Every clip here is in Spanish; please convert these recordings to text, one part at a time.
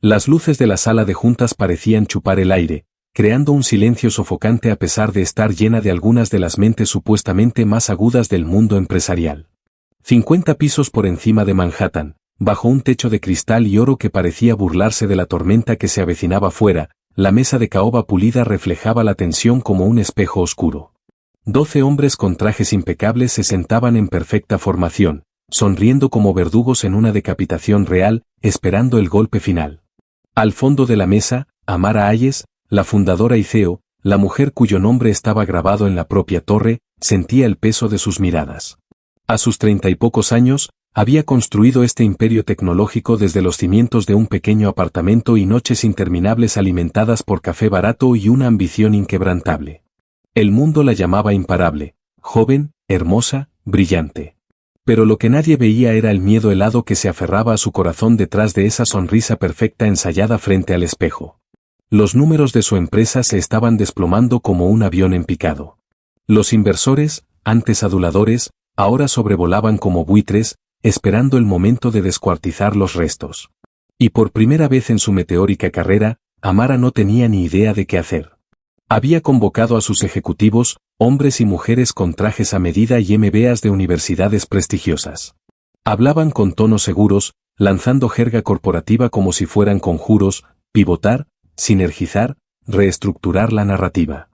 Las luces de la sala de juntas parecían chupar el aire, creando un silencio sofocante a pesar de estar llena de algunas de las mentes supuestamente más agudas del mundo empresarial. 50 pisos por encima de Manhattan, bajo un techo de cristal y oro que parecía burlarse de la tormenta que se avecinaba fuera, la mesa de caoba pulida reflejaba la tensión como un espejo oscuro. 12 hombres con trajes impecables se sentaban en perfecta formación, sonriendo como verdugos en una decapitación real, esperando el golpe final. Al fondo de la mesa, Amara Hayes, la fundadora y CEO, la mujer cuyo nombre estaba grabado en la propia torre, sentía el peso de sus miradas. A sus 30 y pocos años, había construido este imperio tecnológico desde los cimientos de un pequeño apartamento y noches interminables alimentadas por café barato y una ambición inquebrantable. El mundo la llamaba imparable, joven, hermosa, brillante. Pero lo que nadie veía era el miedo helado que se aferraba a su corazón detrás de esa sonrisa perfecta ensayada frente al espejo. Los números de su empresa se estaban desplomando como un avión en picado. Los inversores, antes aduladores, ahora sobrevolaban como buitres, esperando el momento de descuartizar los restos. Y por primera vez en su meteórica carrera, Amara no tenía ni idea de qué hacer. Había convocado a sus ejecutivos, hombres y mujeres con trajes a medida y MBAs de universidades prestigiosas. Hablaban con tonos seguros, lanzando jerga corporativa como si fueran conjuros, pivotar, sinergizar, reestructurar la narrativa.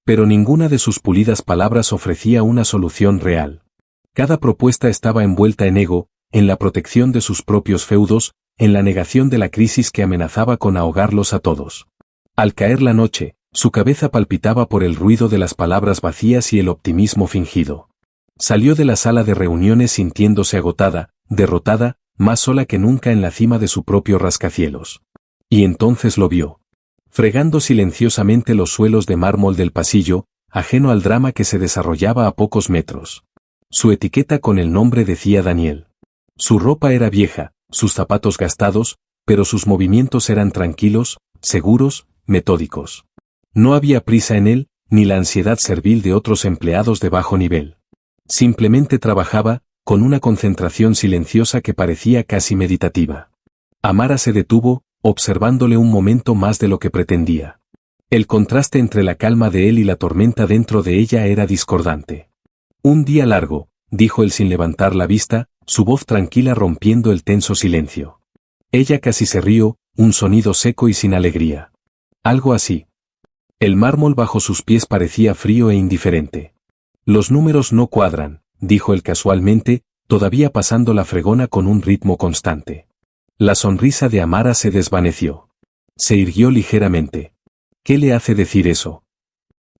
Pero ninguna de sus pulidas palabras ofrecía una solución real. Cada propuesta estaba envuelta en ego, en la protección de sus propios feudos, en la negación de la crisis que amenazaba con ahogarlos a todos. Al caer la noche, su cabeza palpitaba por el ruido de las palabras vacías y el optimismo fingido. Salió de la sala de reuniones sintiéndose agotada, derrotada, más sola que nunca en la cima de su propio rascacielos. Y entonces lo vio. Fregando silenciosamente los suelos de mármol del pasillo, ajeno al drama que se desarrollaba a pocos metros. Su etiqueta con el nombre decía Daniel. Su ropa era vieja, sus zapatos gastados, pero sus movimientos eran tranquilos, seguros, metódicos. No había prisa en él, ni la ansiedad servil de otros empleados de bajo nivel. Simplemente trabajaba, con una concentración silenciosa que parecía casi meditativa. Amara se detuvo, observándole un momento más de lo que pretendía. El contraste entre la calma de él y la tormenta dentro de ella era discordante. Un día largo, dijo él sin levantar la vista, su voz tranquila rompiendo el tenso silencio. Ella casi se rió, un sonido seco y sin alegría. Algo así. El mármol bajo sus pies parecía frío e indiferente. Los números no cuadran, dijo él casualmente, todavía pasando la fregona con un ritmo constante. La sonrisa de Amara se desvaneció. Se irguió ligeramente. ¿Qué le hace decir eso?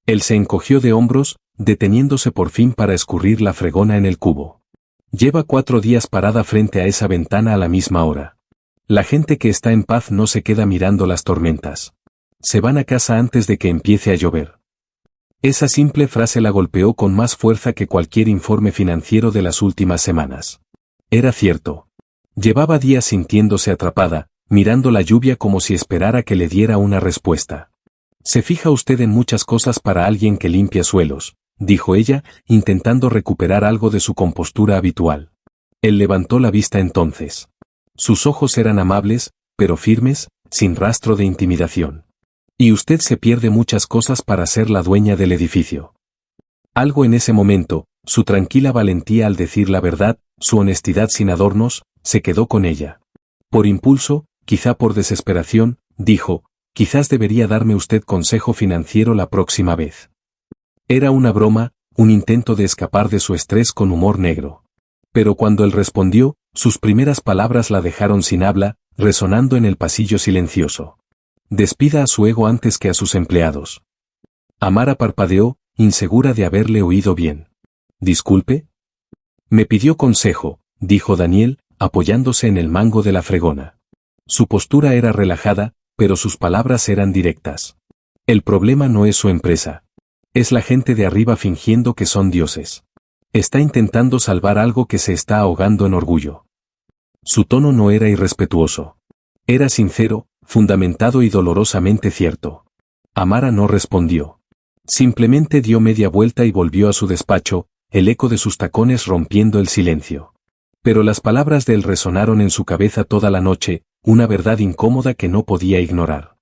Él se encogió de hombros, deteniéndose por fin para escurrir la fregona en el cubo. Lleva 4 días parada frente a esa ventana a la misma hora. La gente que está en paz no se queda mirando las tormentas. Se van a casa antes de que empiece a llover. Esa simple frase la golpeó con más fuerza que cualquier informe financiero de las últimas semanas. Era cierto. Llevaba días sintiéndose atrapada, mirando la lluvia como si esperara que le diera una respuesta. Se fija usted en muchas cosas para alguien que limpia suelos, dijo ella, intentando recuperar algo de su compostura habitual. Él levantó la vista entonces. Sus ojos eran amables, pero firmes, sin rastro de intimidación. Y usted se pierde muchas cosas para ser la dueña del edificio. Algo en ese momento, su tranquila valentía al decir la verdad, su honestidad sin adornos, se quedó con ella. Por impulso, quizá por desesperación, dijo, quizás debería darme usted consejo financiero la próxima vez. Era una broma, un intento de escapar de su estrés con humor negro. Pero cuando él respondió, sus primeras palabras la dejaron sin habla, resonando en el pasillo silencioso. Despida a su ego antes que a sus empleados. Amara parpadeó, insegura de haberle oído bien. ¿Disculpe? Me pidió consejo, dijo Daniel, apoyándose en el mango de la fregona. Su postura era relajada, pero sus palabras eran directas. El problema no es su empresa. Es la gente de arriba fingiendo que son dioses. Está intentando salvar algo que se está ahogando en orgullo. Su tono no era irrespetuoso. Era sincero, fundamentado y dolorosamente cierto. Amara no respondió. Simplemente dio media vuelta y volvió a su despacho, el eco de sus tacones rompiendo el silencio. Pero las palabras de él resonaron en su cabeza toda la noche, una verdad incómoda que no podía ignorar.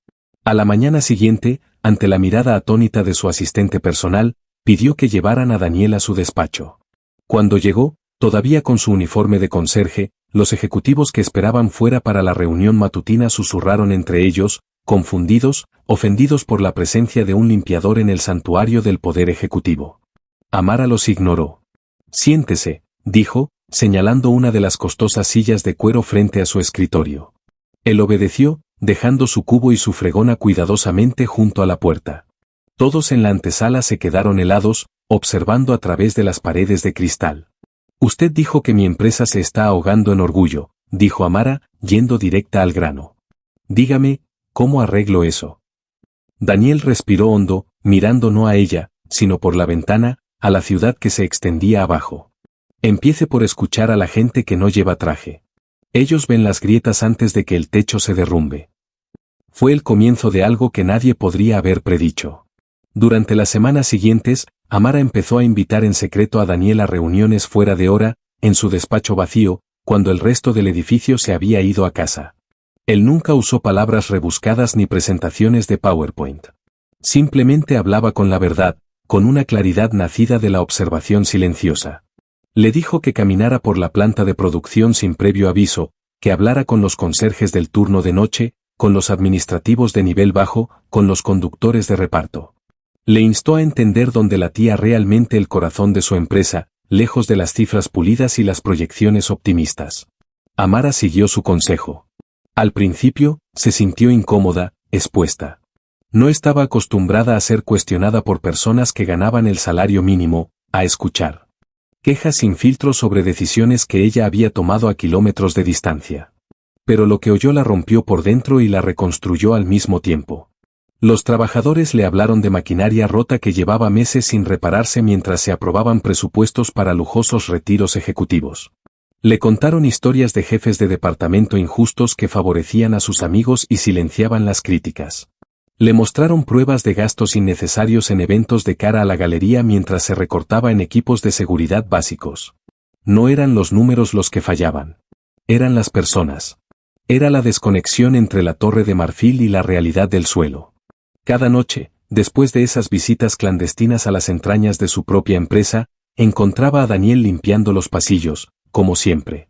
A la mañana siguiente, ante la mirada atónita de su asistente personal, pidió que llevaran a Daniel a su despacho. Cuando llegó, todavía con su uniforme de conserje, los ejecutivos que esperaban fuera para la reunión matutina susurraron entre ellos, confundidos, ofendidos por la presencia de un limpiador en el santuario del poder ejecutivo. Amara los ignoró. «Siéntese», dijo, señalando una de las costosas sillas de cuero frente a su escritorio. Él obedeció, dejando su cubo y su fregona cuidadosamente junto a la puerta. Todos en la antesala se quedaron helados, observando a través de las paredes de cristal. «Usted dijo que mi empresa se está ahogando en orgullo», dijo Amara, yendo directa al grano. «Dígame, ¿cómo arreglo eso?» Daniel respiró hondo, mirando no a ella, sino por la ventana, a la ciudad que se extendía abajo. «Empiece por escuchar a la gente que no lleva traje. Ellos ven las grietas antes de que el techo se derrumbe». Fue el comienzo de algo que nadie podría haber predicho. Durante las semanas siguientes, Amara empezó a invitar en secreto a Daniel a reuniones fuera de hora, en su despacho vacío, cuando el resto del edificio se había ido a casa. Él nunca usó palabras rebuscadas ni presentaciones de PowerPoint. Simplemente hablaba con la verdad, con una claridad nacida de la observación silenciosa. Le dijo que caminara por la planta de producción sin previo aviso, que hablara con los conserjes del turno de noche, con los administrativos de nivel bajo, con los conductores de reparto. Le instó a entender dónde latía realmente el corazón de su empresa, lejos de las cifras pulidas y las proyecciones optimistas. Amara siguió su consejo. Al principio, se sintió incómoda, expuesta. No estaba acostumbrada a ser cuestionada por personas que ganaban el salario mínimo, a escuchar quejas sin filtro sobre decisiones que ella había tomado a kilómetros de distancia. Pero lo que oyó la rompió por dentro y la reconstruyó al mismo tiempo. Los trabajadores le hablaron de maquinaria rota que llevaba meses sin repararse mientras se aprobaban presupuestos para lujosos retiros ejecutivos. Le contaron historias de jefes de departamento injustos que favorecían a sus amigos y silenciaban las críticas. Le mostraron pruebas de gastos innecesarios en eventos de cara a la galería mientras se recortaba en equipos de seguridad básicos. No eran los números los que fallaban. Eran las personas. Era la desconexión entre la torre de marfil y la realidad del suelo. Cada noche, después de esas visitas clandestinas a las entrañas de su propia empresa, encontraba a Daniel limpiando los pasillos, como siempre.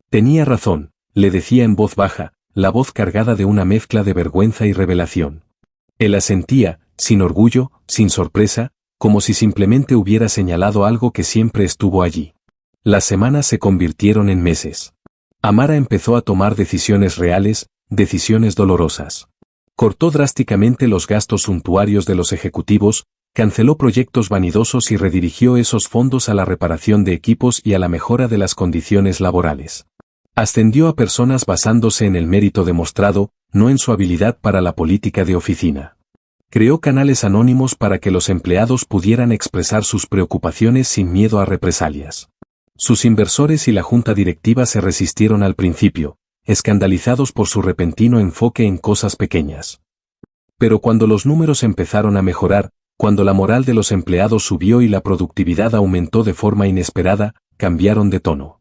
Tenía razón, le decía en voz baja, la voz cargada de una mezcla de vergüenza y revelación. Él asentía, sin orgullo, sin sorpresa, como si simplemente hubiera señalado algo que siempre estuvo allí. Las semanas se convirtieron en meses. Amara empezó a tomar decisiones reales, decisiones dolorosas. Cortó drásticamente los gastos suntuarios de los ejecutivos, canceló proyectos vanidosos y redirigió esos fondos a la reparación de equipos y a la mejora de las condiciones laborales. Ascendió a personas basándose en el mérito demostrado, no en su habilidad para la política de oficina. Creó canales anónimos para que los empleados pudieran expresar sus preocupaciones sin miedo a represalias. Sus inversores y la junta directiva se resistieron al principio, escandalizados por su repentino enfoque en cosas pequeñas. Pero cuando los números empezaron a mejorar, cuando la moral de los empleados subió y la productividad aumentó de forma inesperada, cambiaron de tono.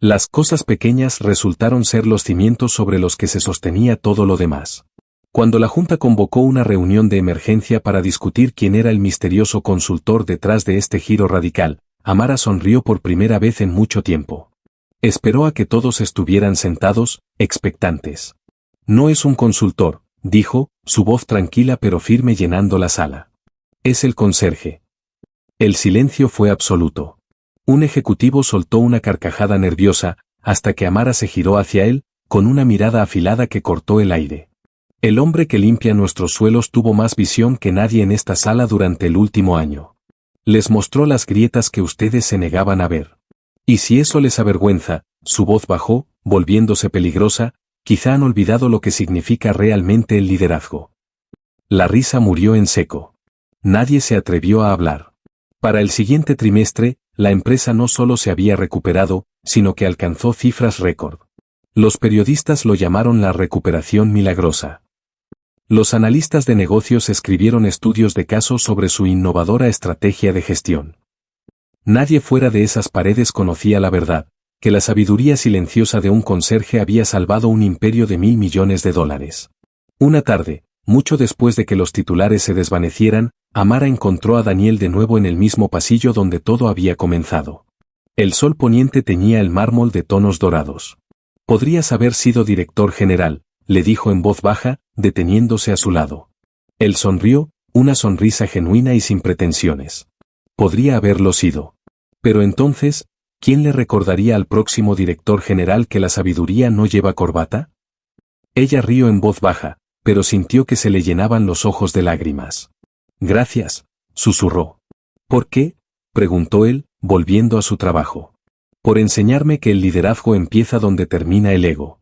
Las cosas pequeñas resultaron ser los cimientos sobre los que se sostenía todo lo demás. Cuando la Junta convocó una reunión de emergencia para discutir quién era el misterioso consultor detrás de este giro radical, Amara sonrió por primera vez en mucho tiempo. Esperó a que todos estuvieran sentados, expectantes. «No es un consultor», dijo, su voz tranquila pero firme llenando la sala. «Es el conserje». El silencio fue absoluto. Un ejecutivo soltó una carcajada nerviosa, hasta que Amara se giró hacia él, con una mirada afilada que cortó el aire. «El hombre que limpia nuestros suelos tuvo más visión que nadie en esta sala durante el último año. Les mostró las grietas que ustedes se negaban a ver. Y si eso les avergüenza», su voz bajó, volviéndose peligrosa, «quizá han olvidado lo que significa realmente el liderazgo». La risa murió en seco. Nadie se atrevió a hablar. Para el siguiente trimestre, la empresa no solo se había recuperado, sino que alcanzó cifras récord. Los periodistas lo llamaron la recuperación milagrosa. Los analistas de negocios escribieron estudios de caso sobre su innovadora estrategia de gestión. Nadie fuera de esas paredes conocía la verdad, que la sabiduría silenciosa de un conserje había salvado un imperio de $1.000 millones. Una tarde, mucho después de que los titulares se desvanecieran, Amara encontró a Daniel de nuevo en el mismo pasillo donde todo había comenzado. El sol poniente teñía el mármol de tonos dorados. «Podrías haber sido director general», le dijo en voz baja, deteniéndose a su lado. Él sonrió, una sonrisa genuina y sin pretensiones. Podría haberlo sido. Pero entonces, ¿quién le recordaría al próximo director general que la sabiduría no lleva corbata? Ella rió en voz baja, pero sintió que se le llenaban los ojos de lágrimas. «Gracias», susurró. «¿Por qué?», preguntó él, volviendo a su trabajo. «Por enseñarme que el liderazgo empieza donde termina el ego».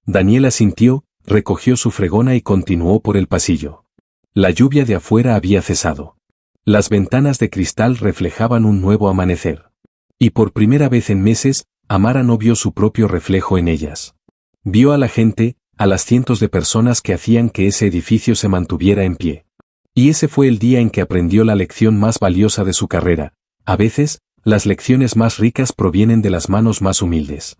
Daniel asintió, recogió su fregona y continuó por el pasillo. La lluvia de afuera había cesado. Las ventanas de cristal reflejaban un nuevo amanecer. Y por primera vez en meses, Amara no vio su propio reflejo en ellas. Vio a la gente, a las cientos de personas que hacían que ese edificio se mantuviera en pie. Y ese fue el día en que aprendió la lección más valiosa de su carrera. A veces, las lecciones más ricas provienen de las manos más humildes.